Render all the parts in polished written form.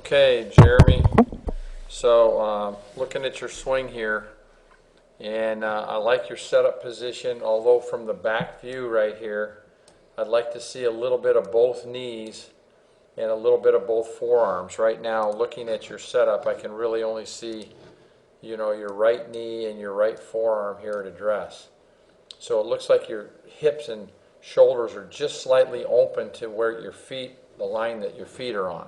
Okay, Jeremy. So, looking at your swing here, and I like your setup position, although from the back view right here, I'd like to see a little bit of both knees and a little bit of both forearms. Right now, looking at your setup, I can really only see, your right knee and your right forearm here at address. So it looks like your hips and shoulders are just slightly open to where your feet, the line that your feet are on.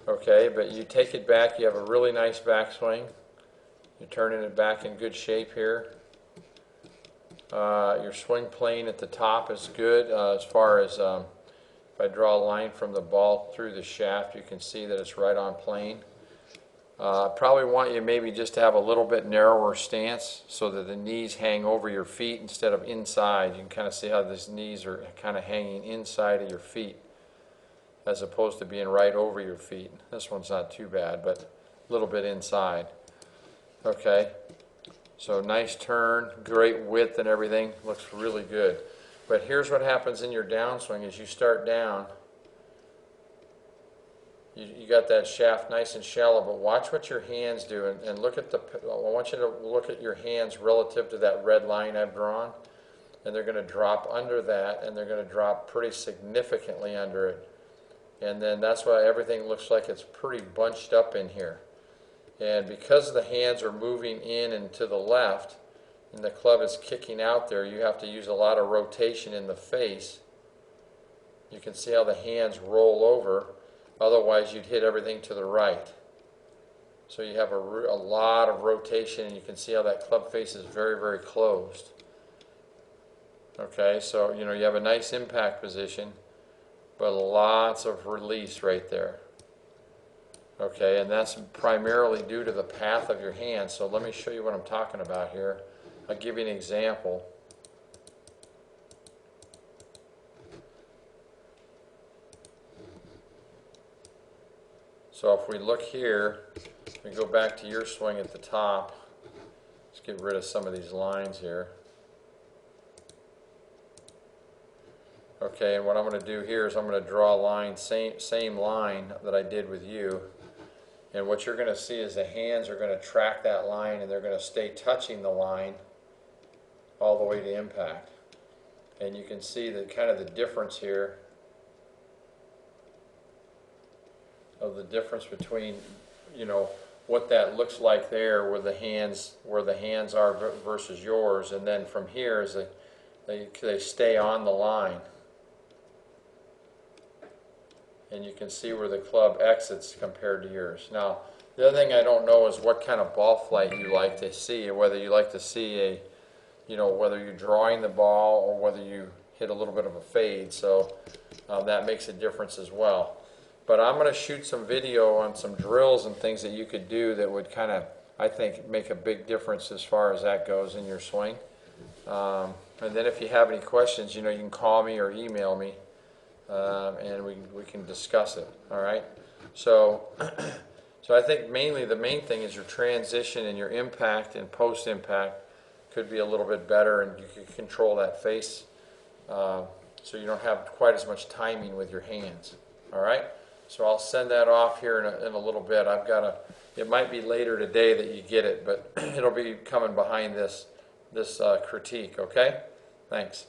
Okay, but you take it back, you have a really nice backswing. You're turning it back in good shape here. Your swing plane at the top is good as far as if I draw a line from the ball through the shaft, you can see that it's right on plane. Probably want you maybe just to have a little bit narrower stance so that the knees hang over your feet instead of inside. You can kind of see how these knees are kind of hanging inside of your feet as opposed to being right over your feet. This one's not too bad, but a little bit inside. Okay, so nice turn, great width and everything, looks really good. But here's what happens in your downswing as you start down. You got that shaft nice and shallow, but watch what your hands do and look at I want you to look at your hands relative to that red line I've drawn, and they're going to drop under that, and they're going to drop pretty significantly under it. And then that's why everything looks like it's pretty bunched up in here. And because the hands are moving in and to the left, and the club is kicking out there, you have to use a lot of rotation in the face. You can see how the hands roll over. Otherwise, you'd hit everything to the right. So you have a lot of rotation, and you can see how that club face is very, very closed. Okay, so you have a nice impact position, but lots of release right there. Okay, and that's primarily due to the path of your hand. So let me show you what I'm talking about here. I'll give you an example. So if we look here, we go back to your swing at the top. Let's get rid of some of these lines here. Okay, and what I'm going to do here is I'm going to draw a line, same line that I did with you. And what you're going to see is the hands are going to track that line, and they're going to stay touching the line all the way to impact. And you can see the kind of the difference here of the difference between what that looks like there where the hands are versus yours, and then from here is they stay on the line. And you can see where the club exits compared to yours. Now, the other thing I don't know is what kind of ball flight you like to see, or whether you like to see whether you're drawing the ball or whether you hit a little bit of a fade. So that makes a difference as well. But I'm going to shoot some video on some drills and things that you could do that would kind of, I think, make a big difference as far as that goes in your swing. And then if you have any questions, you can call me or email me. And we can discuss it. All right. So I think mainly the main thing is your transition and your impact and post impact could be a little bit better, and you can control that face so you don't have quite as much timing with your hands. All right. So I'll send that off here in a little bit. It might be later today that you get it, but it'll be coming behind this critique. Okay. Thanks.